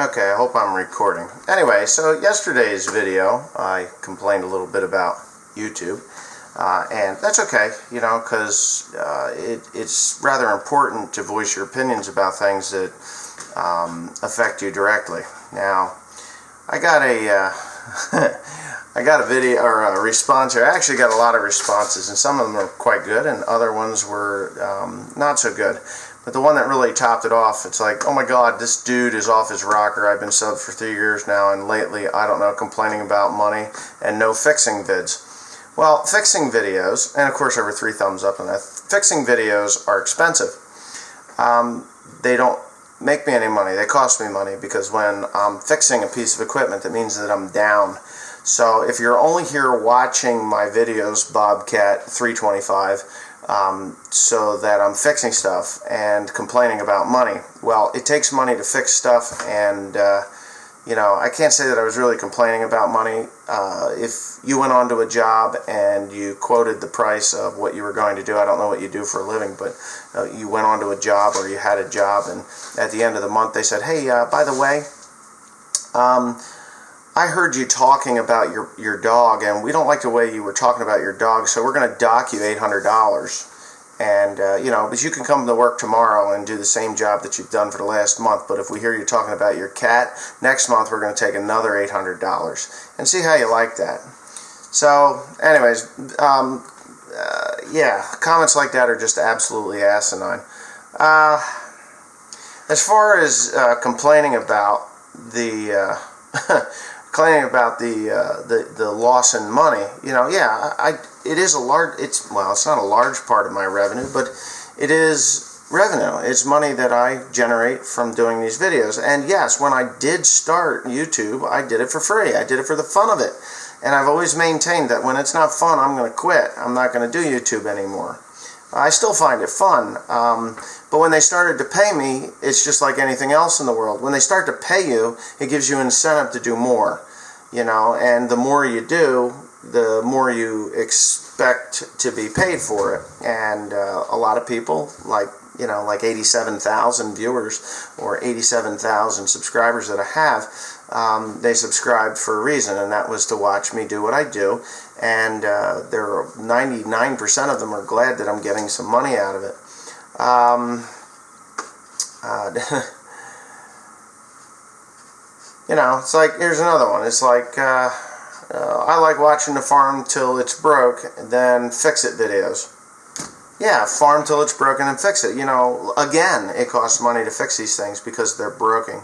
Okay, I hope I'm recording. Anyway, so yesterday's video, I complained a little bit about YouTube, and that's okay, you know, because it's rather important to voice your opinions about things that affect you directly. Now, I got a I got a video or a response here. I actually got a lot of responses, and some of them are quite good, and other ones were not so good. But the one that really topped it off, it's like, oh my God, this dude is off his rocker. I've been subbed for 3 years now, and lately, I don't know, complaining about money and no fixing vids. Well, fixing videos, and of course over 3 thumbs up on that, fixing videos are expensive. They don't make me any money. They cost me money, because when I'm fixing a piece of equipment, that means that I'm down. So if you're only here watching my videos, Bobcat 325, so that I'm fixing stuff and complaining about money, well, it takes money to fix stuff, and you know, I can't say that I was really complaining about money. If you went onto a job and you quoted the price of what you were going to do, I don't know what you do for a living, but you went onto a job, or you had a job, and at the end of the month they said, hey, by the way, I heard you talking about your dog, and we don't like the way you were talking about your dog, so we're going to dock you $800. And, you know, but you can come to work tomorrow and do the same job that you've done for the last month, but if we hear you talking about your cat, next month we're going to take another $800, and see how you like that. So, anyways, yeah, comments like that are just absolutely asinine. As far as complaining about the... complaining about the loss in money, you know, yeah, it is a large, it's not a large part of my revenue, but it is revenue. It's money that I generate from doing these videos. And yes, when I did start YouTube, I did it for free. I did it for the fun of it. And I've always maintained that when it's not fun, I'm going to quit. I'm not going to do YouTube anymore. I still find it fun, but when they started to pay me, it's just like anything else in the world. When they start to pay you, it gives you incentive to do more, you know, and the more you do, the more you expect to be paid for it. And a lot of people, like, you know, like 87,000 viewers or 87,000 subscribers that I have, they subscribed for a reason, and that was to watch me do what I do. And there are 99% of them are glad that I'm getting some money out of it. You know, it's like, here's another one. It's like, I like watching the farm till it's broke, then fix it videos. Yeah, farm till it's broken and fix it. You know, again, it costs money to fix these things because they're broken.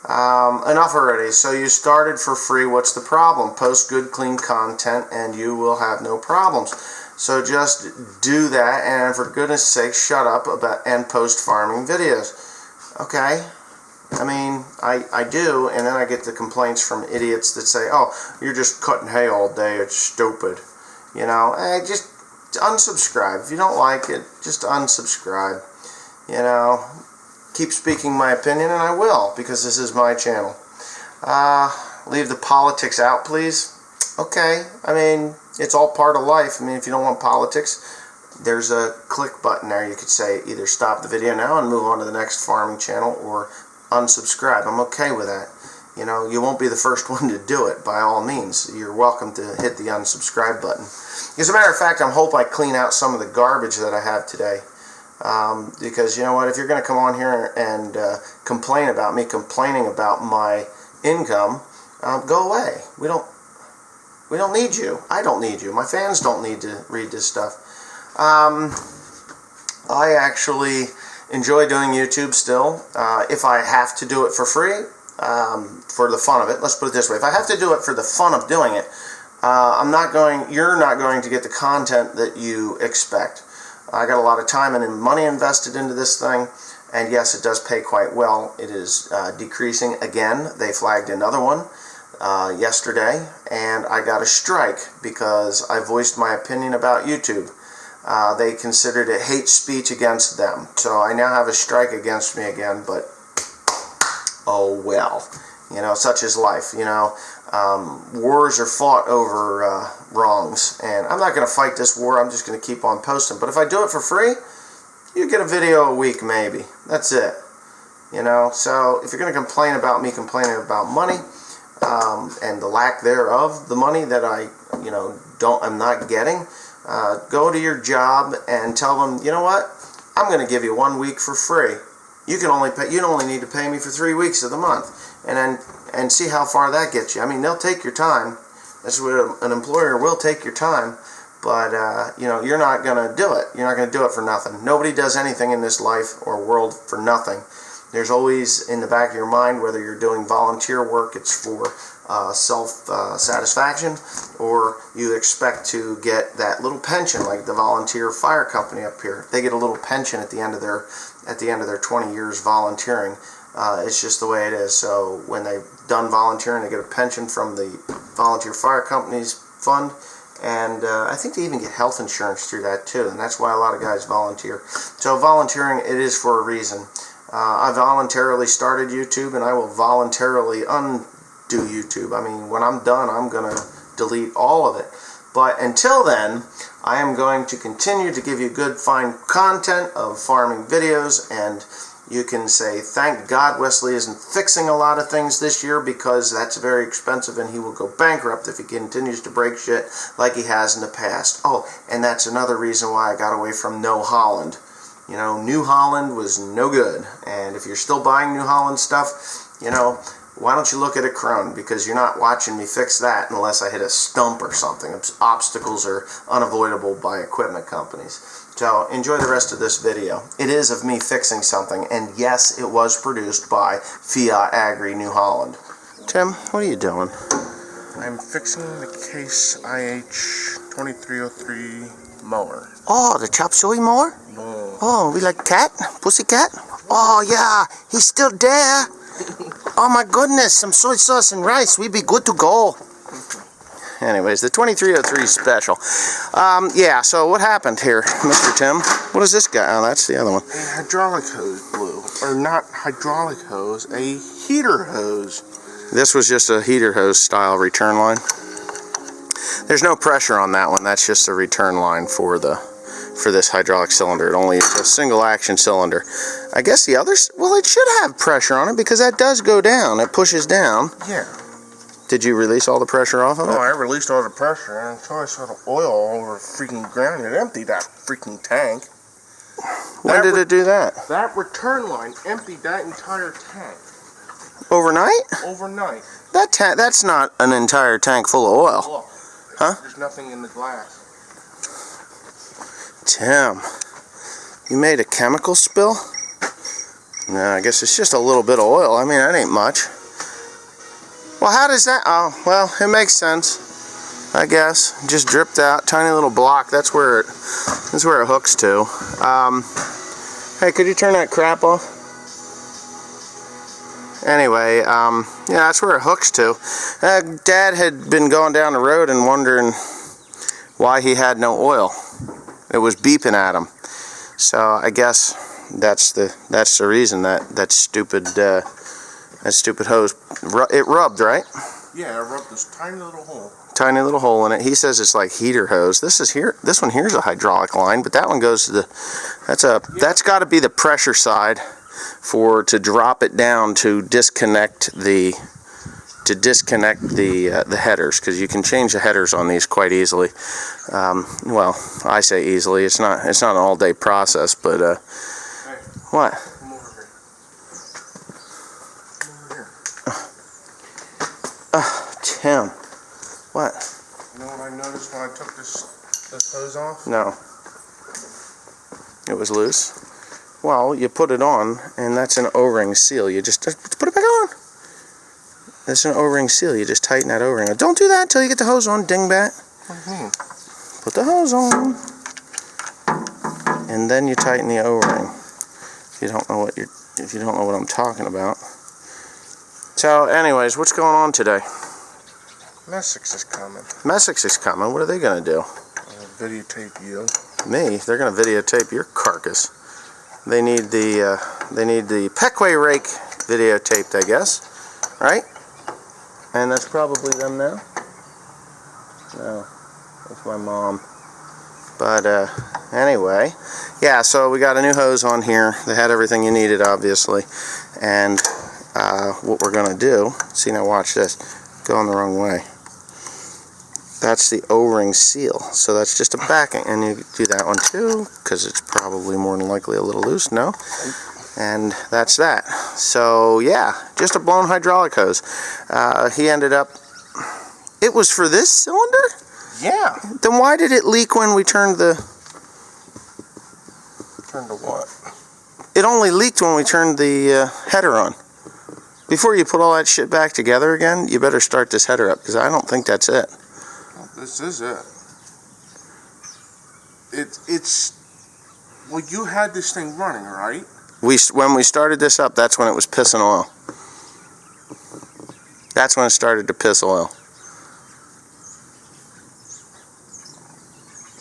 Enough already. So you started for free. What's the problem? Post good, clean content, and you will have no problems. So just do that, and for goodness sake, shut up and post farming videos. Okay? I mean, I do, and then I get the complaints from idiots that say, oh, you're just cutting hay all day. It's stupid. You know, just unsubscribe. If you don't like it, just unsubscribe. You know, keep speaking my opinion, and I will, because this is my channel. Leave the politics out, please. Okay, I mean, it's all part of life. I mean, if you don't want politics, there's a click button there. You could say either stop the video now and move on to the next farming channel, or unsubscribe. I'm okay with that. You know, you won't be the first one to do it, by all means. You're welcome to hit the unsubscribe button. As a matter of fact, I hope I clean out some of the garbage that I have today. Because, you know what, if you're going to come on here and complain about me complaining about my income, go away. We don't need you. I don't need you. My fans don't need to read this stuff. I actually enjoy doing YouTube still. If I have to do it for free, for the fun of it, let's put it this way. If I have to do it for the fun of doing it, you're not going to get the content that you expect. I got a lot of time and money invested into this thing, and yes, it does pay quite well. It is decreasing again. They flagged another one yesterday, and I got a strike because I voiced my opinion about YouTube. They considered it hate speech against them, so I now have a strike against me again, but oh well. You know, such is life. You know, wars are fought over wrongs, and I'm not going to fight this war. I'm just going to keep on posting. But if I do it for free, you get a video a week maybe. That's it. You know, so if you're going to complain about me complaining about money and the lack thereof, the money that I'm not getting, go to your job and tell them, you know what, I'm going to give you 1 week for free. You only need to pay me for 3 weeks of the month, and see how far that gets you. I mean, they'll take your time. That's what an employer will take your time, but you're not going to do it. You're not going to do it for nothing. Nobody does anything in this life or world for nothing. There's always in the back of your mind, whether you're doing volunteer work, it's for self-satisfaction, or you expect to get that little pension, like the volunteer fire company up here. They get a little pension at the end of their 20 years volunteering. It's just the way it is. So when they've done volunteering, they get a pension from the volunteer fire company's fund, and I think they even get health insurance through that too, and that's why a lot of guys volunteer. So volunteering, it is for a reason. I voluntarily started YouTube, and I will voluntarily undo YouTube. I mean, when I'm done, I'm going to delete all of it. But until then, I am going to continue to give you good, fine content of farming videos, and you can say, thank God Wesley isn't fixing a lot of things this year, because that's very expensive and he will go bankrupt if he continues to break shit like he has in the past. Oh, and that's another reason why I got away from New Holland. You know, New Holland was no good. And if you're still buying New Holland stuff, you know, why don't you look at a Krone? Because you're not watching me fix that unless I hit a stump or something. Obstacles are unavoidable by equipment companies. So enjoy the rest of this video. It is of me fixing something, and yes, it was produced by Fiat Agri New Holland. Tim, what are you doing? I'm fixing the Case IH 2303 mower. Oh, the chop suey mower? No. Oh, we like cat? Pussycat? Oh, yeah, he's still there. Oh, my goodness, some soy sauce and rice. We'd be good to go. Anyways, the 2303 special. Yeah, so what happened here, Mr. Tim? What is this guy? Oh, that's the other one. A hydraulic hose blew. Or not hydraulic hose, a heater hose. This was just a heater hose style return line. There's no pressure on that one. That's just a return line for this hydraulic cylinder. It only is a single action cylinder. I guess the others, well, it should have pressure on it because that does go down. It pushes down. Yeah. Did you release all the pressure off of it? Oh, I released all the pressure until I saw the oil all over the freaking ground. It emptied that freaking tank. When did it do that? That return line emptied that entire tank. Overnight? Overnight. That's not an entire tank full of oil. Look, huh? There's nothing in the glass. Tim, you made a chemical spill? No, I guess it's just a little bit of oil. I mean, that ain't much. Well, how does that... Oh, well, it makes sense, I guess. It just dripped out. Tiny little block. That's where it hooks to. Hey, could you turn that crap off? Anyway, yeah, that's where it hooks to. Dad had been going down the road and wondering why he had no oil. It was beeping at him. So I guess that's the reason that stupid hose, it rubbed, right? Yeah, it rubbed this tiny little hole. Tiny little hole in it. He says it's like heater hose. This one here's a hydraulic line, but that one goes to the. That's got to be the pressure side to drop it down to disconnect the headers, because you can change the headers on these quite easily. Well, I say easily. It's not an all-day process, but hey, what? Come over here. Come over here. Tim, what? You know what I noticed when I took this hose off? No. It was loose. Well, you put it on, and that's an O-ring seal. You just put it back on. That's an O-ring seal. You just tighten that O-ring. Don't do that until you get the hose on, dingbat. What do you mean? Put the hose on, and then you tighten the O-ring. If you don't know what I'm talking about. So, anyways, what's going on today? Messick's is coming. Messick's is coming. What are they gonna do? Videotape you. Me? They're gonna videotape your carcass. They need the Peckway rake videotaped, I guess, right? And that's probably them now. No, that's my mom. But anyway, yeah. So we got a new hose on here. They had everything you needed, obviously, And what we're going to do, see, now watch this, going the wrong way. That's the O-ring seal, so that's just a backing, and you do that one too, because it's probably more than likely a little loose, no? And that's that. So yeah, just a blown hydraulic hose. He ended up, it was for this cylinder? Yeah. Then why did it leak when we turned the... Turn to what? It only leaked when we turned the header on. Before you put all that shit back together again, you better start this header up, because I don't think that's it. Well, this is it. It's... Well, you had this thing running, right? When we started this up, that's when it was pissing oil. That's when it started to piss oil.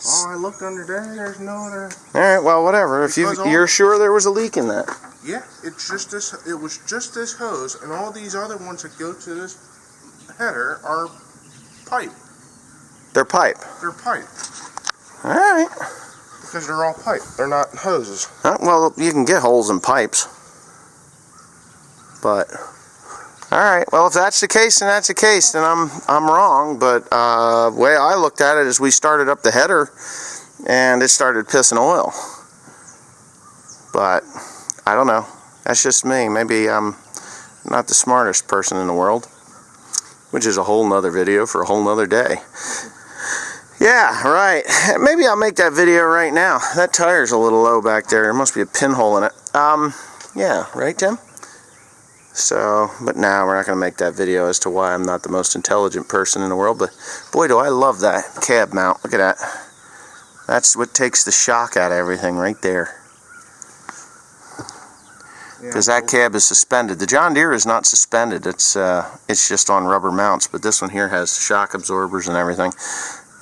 Oh, I looked under there. There's no other. All right, well, whatever. If you're sure there was a leak in that. Yeah, it's just this. It was just this hose, and all these other ones that go to this header are pipe. They're pipe. They're pipe. All right. Because they're all pipe. They're not hoses. Well, you can get holes in pipes. But all right. Well, if that's the case, then that's the case. Then I'm wrong. But the way I looked at it is we started up the header, and it started pissing oil. But I don't know. That's just me. Maybe I'm not the smartest person in the world, which is a whole nother video for a whole nother day. Yeah, right. Maybe I'll make that video right now. That tire's a little low back there. There must be a pinhole in it. Yeah, right, Tim? So, but now we're not going to make that video as to why I'm not the most intelligent person in the world. But boy, do I love that cab mount. Look at that. That's what takes the shock out of everything right there. Because that cab is suspended. The John Deere is not suspended. It's just on rubber mounts. But this one here has shock absorbers and everything,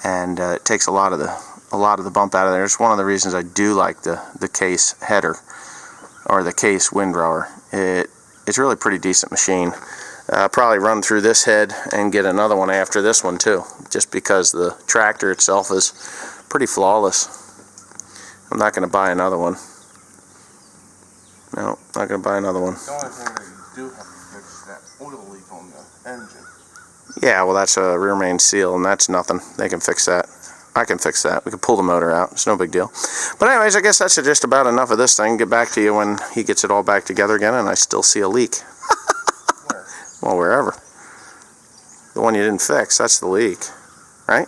and it takes a lot of the bump out of there. It's one of the reasons I do like the Case header or the Case windrower. It's really a pretty decent machine. Probably run through this head and get another one after this one too, just because the tractor itself is pretty flawless. I'm not going to buy another one. No, not going to buy another one. The only thing that you do have to fix is that oil leak on the engine. Yeah, well, that's a rear main seal, and that's nothing. They can fix that. I can fix that. We can pull the motor out. It's no big deal. But anyways, I guess that's just about enough of this thing. Get back to you when he gets it all back together again, and I still see a leak. Where? Well, wherever. The one you didn't fix, that's the leak, right?